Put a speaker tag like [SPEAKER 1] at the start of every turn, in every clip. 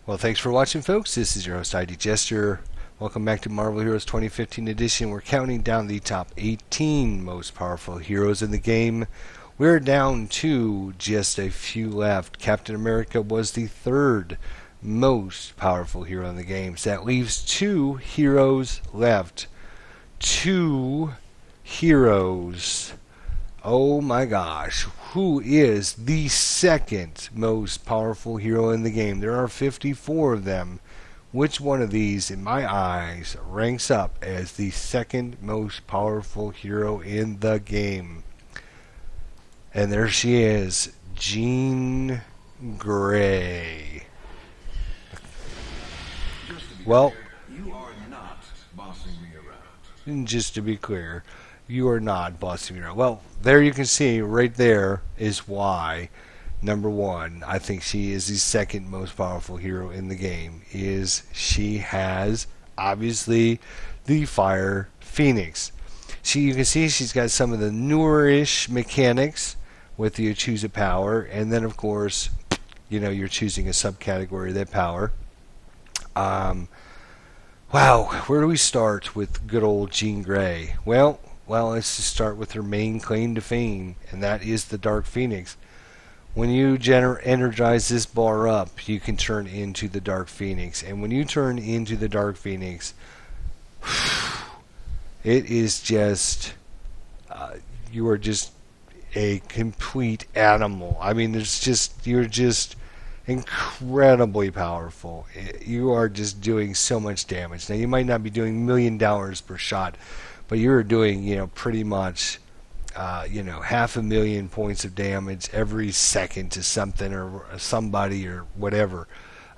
[SPEAKER 1] Well, thanks for watching, folks. This is your host, ID Jester. Welcome back to Marvel Heroes 2015 edition. We're counting down the top 18 most powerful heroes in the game. We're down to just a few left. Captain America was the third most powerful hero in the game. So that leaves two heroes left. Two heroes. Oh my gosh, who is the second most powerful hero in the game? There are 54 of them. Which one of these, in my eyes, ranks up as the second most powerful hero in the game? And there she is, Jean Grey. Well,
[SPEAKER 2] You are not bossing me around.
[SPEAKER 1] just to be clear, you are not bossing me around. Well, there you can see right there is why. Number one, I think she is the second most powerful hero in the game. Is she has obviously the Fire Phoenix. You can see she's got some of the newer-ish mechanics with the choose a power, and then of course, you're choosing a subcategory of that power. Um, wow, where do we start with good old Jean Grey? Well, let's just start with her main claim to fame, and that is the Dark Phoenix. When you energize this bar up, you can turn into the Dark Phoenix. And when you turn into the Dark Phoenix, it is just, you are just a complete animal. I mean, you're just incredibly powerful. You are just doing so much damage. Now, you might not be doing $1,000,000 per shot, but you're doing, pretty much, 500,000 points of damage every second to something or somebody or whatever.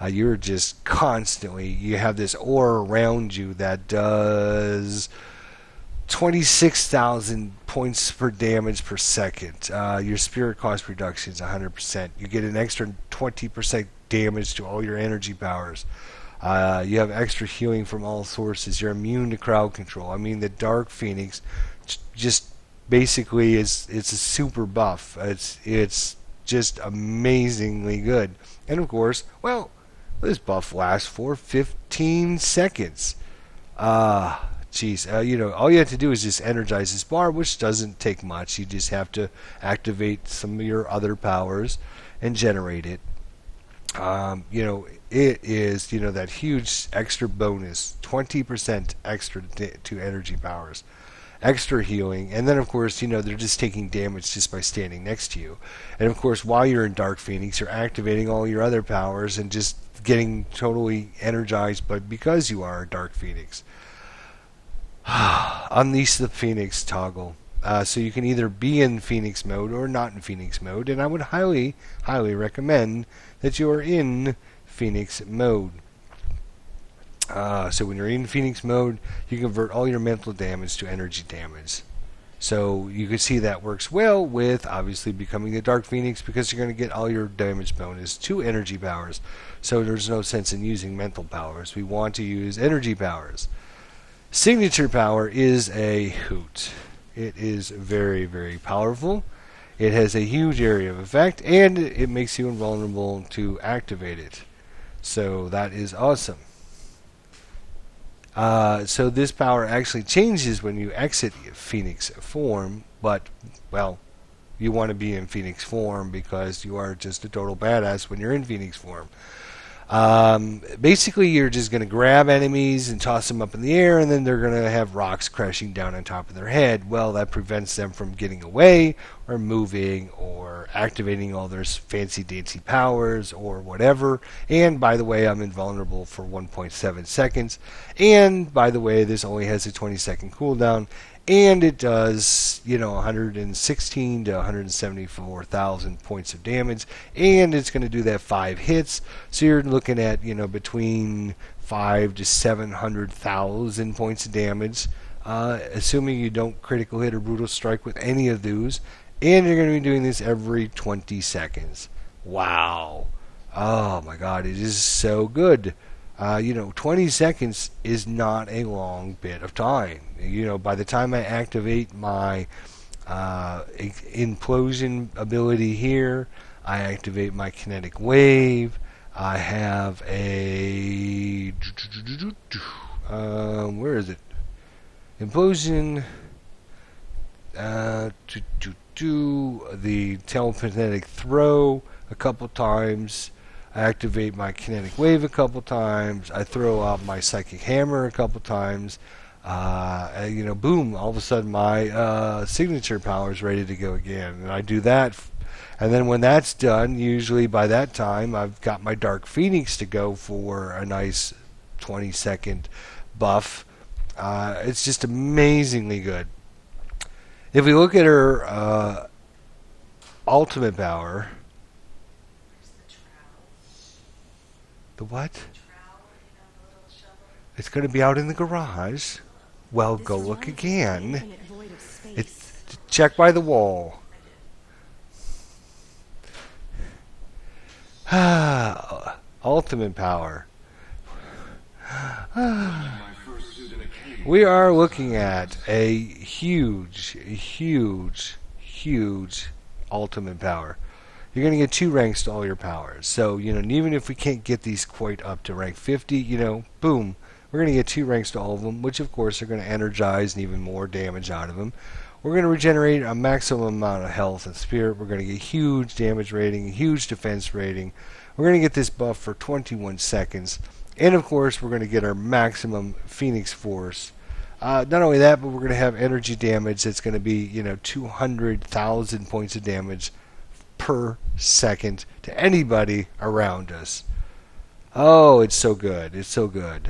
[SPEAKER 1] You're just constantly, you have this aura around you that does 26,000 points per damage per second. Your spirit cost reduction is 100%. You get an extra 20% damage to all your energy powers. You have extra healing from all sources. You're immune to crowd control. I mean, the Dark Phoenix just basically it's a super buff. It's just amazingly good. And of course, well, this buff lasts for 15 seconds. Geez, all you have to do is just energize this bar, which doesn't take much. You just have to activate some of your other powers and generate it. It is, that huge extra bonus, 20% extra to energy powers, extra healing, and then of course, they're just taking damage just by standing next to you. And of course, while you're in Dark Phoenix, you're activating all your other powers and just getting totally energized, but because you are a Dark Phoenix. Unleash the Phoenix toggle. So you can either be in Phoenix mode or not in Phoenix mode, and I would highly, highly recommend that you are in Phoenix mode. So when you're in Phoenix mode, you convert all your mental damage to energy damage. So you can see that works well with obviously becoming the Dark Phoenix, because you're going to get all your damage bonus to energy powers. So there's no sense in using mental powers. We want to use energy powers. Signature power is a hoot. It is very, very powerful. It has a huge area of effect, and it makes you invulnerable to activate it. So that is awesome. So this power actually changes when you exit Phoenix form, but, well, you want to be in Phoenix form because you are just a total badass when you're in Phoenix form. Basically, you're just going to grab enemies and toss them up in the air, and then they're going to have rocks crashing down on top of their head. Well, that prevents them from getting away or moving or activating all their fancy dancy powers or whatever. And by the way, I'm invulnerable for 1.7 seconds. And by the way, this only has a 20-second cooldown. And it does, 116 to 174,000 points of damage, and it's going to do that 5 hits. So you're looking at, between 5 to 700,000 points of damage, assuming you don't critical hit or brutal strike with any of those. And you're going to be doing this every 20 seconds. Wow. Oh my God, it is so good. 20 seconds is not a long bit of time. By the time I activate my implosion ability here, I activate my kinetic wave, I have a where is it? Implosion. The telekinetic throw a couple times. I activate my kinetic wave a couple times. I throw out my psychic hammer a couple times. Boom! All of a sudden, my signature power is ready to go again, and I do that. And then when that's done, usually by that time, I've got my Dark Phoenix to go for a nice 20-second buff. It's just amazingly good. If we look at her ultimate power, the what? It's going to be out in the garage. Well, go look again. It's check by the wall. Ultimate power. We are looking at a huge ultimate power. You're going to get 2 ranks to all your powers. So, even if we can't get these quite up to rank 50, boom, we're going to get 2 ranks to all of them, which of course are going to energize and even more damage out of them. We're going to regenerate a maximum amount of health and spirit. We're going to get huge damage rating, huge defense rating. We're going to get this buff for 21 seconds. And of course, we're going to get our maximum Phoenix Force. Not only that, but we're going to have energy damage that's going to be, 200,000 points of damage per second to anybody around us. Oh, it's so good. It's so good.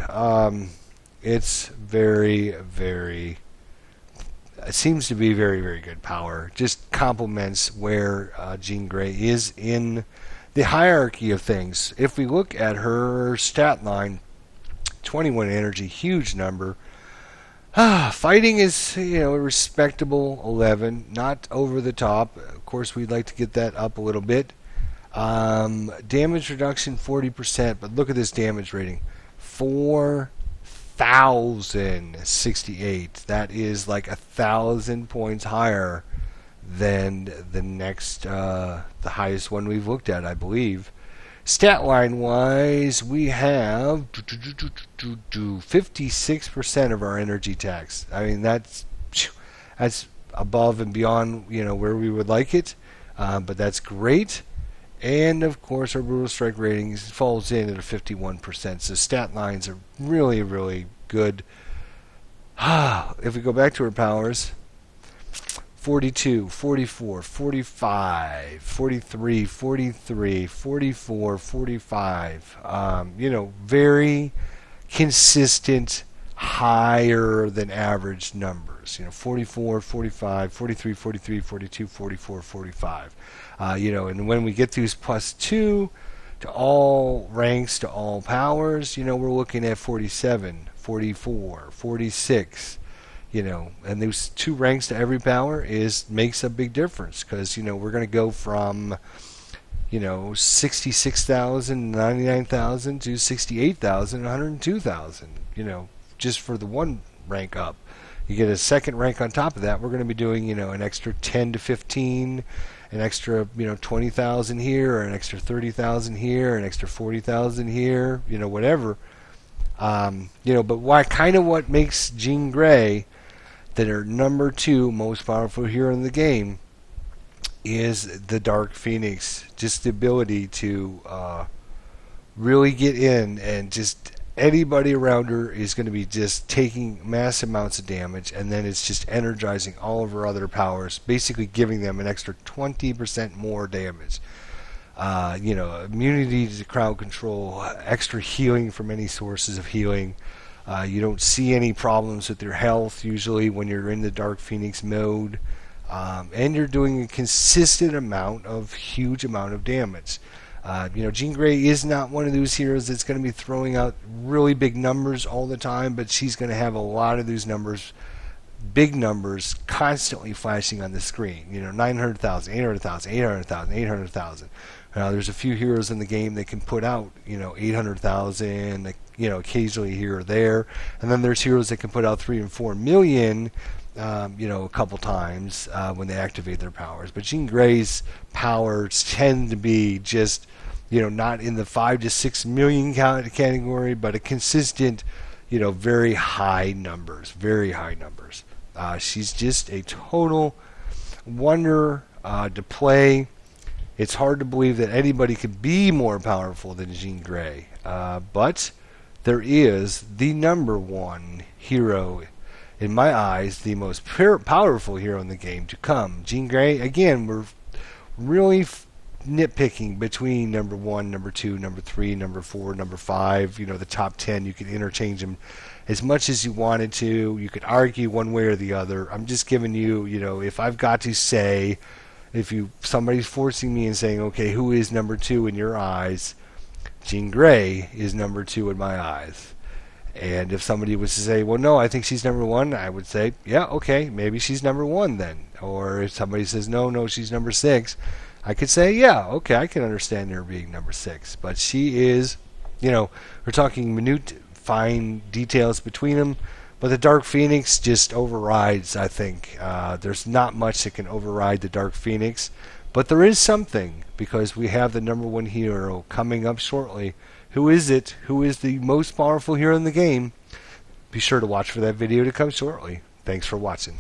[SPEAKER 1] It's very, very... It seems to be very, very good power. Just complements where Jean Grey is in the hierarchy of things. If we look at her stat line, 21 energy, huge number. Fighting is, a respectable 11, not over the top. Of course, we'd like to get that up a little bit. Damage reduction 40%, but look at this damage rating, 4,068. That is like 1,000 points higher than the next, the highest one we've looked at, I believe. Stat line wise, we have 56% of our energy tax. I mean, that's above and beyond, where we would like it, but that's great. And of course, our brutal strike rating falls in at a 51%. So stat lines are really, really good. If we go back to our powers, 42, 44, 45, 43, 43, 44, 45. Very consistent, higher than average numbers. 44, 45, 43, 43, 42, 44, 45. And when we get these +2 to all ranks, to all powers, we're looking at 47, 44, 46. And those 2 ranks to every power makes a big difference, because we're going to go from 66,000, 99,000 to 68,000, 102,000. Just for the 1 rank up. You get a 2nd rank on top of that. We're going to be doing an extra 10 to 15, an extra 20,000 here, or an extra 30,000 here, an extra 40,000 here. Whatever. But what makes Jean Grey that are number 2 most powerful hero in the game is the Dark Phoenix. Just the ability to really get in, and just anybody around her is going to be just taking mass amounts of damage, and then it's just energizing all of her other powers, basically giving them an extra 20% more damage. Immunity to crowd control, extra healing from any sources of healing. You don't see any problems with your health usually when you're in the Dark Phoenix mode, and you're doing a consistent huge amount of damage. Jean Grey is not one of those heroes that's going to be throwing out really big numbers all the time, but she's going to have a lot of those numbers, big numbers, constantly flashing on the screen. 900,000, 800,000, 800,000, 800,000. There's a few heroes in the game that can put out, 800,000, occasionally here or there. And then there's heroes that can put out 3 and 4 million, a couple times when they activate their powers. But Jean Grey's powers tend to be just not in the 5 to 6 million category, but a consistent, very high numbers, very high numbers. She's just a total wonder to play. It's hard to believe that anybody could be more powerful than Jean Grey, but there is the number one hero, in my eyes, the most powerful hero in the game to come. Jean Grey, again, we're really nitpicking between number 1, number 2, number 3, number 4, number 5, the top 10. You could interchange them as much as you wanted to. You could argue one way or the other. I'm just giving you, if I've got to say, if somebody's forcing me and saying, okay, who is number 2 in your eyes? Jean Grey is number 2 in my eyes. And if somebody was to say, well, no, I think she's number 1, I would say, yeah, okay, maybe she's number 1 then. Or if somebody says, no, she's number 6, I could say, yeah, okay, I can understand her being number 6. But she is, we're talking minute, fine details between them. But the Dark Phoenix just overrides, I think. There's not much that can override the Dark Phoenix. But there is something, because we have the number 1 hero coming up shortly. Who is it? Who is the most powerful hero in the game? Be sure to watch for that video to come shortly. Thanks for watching.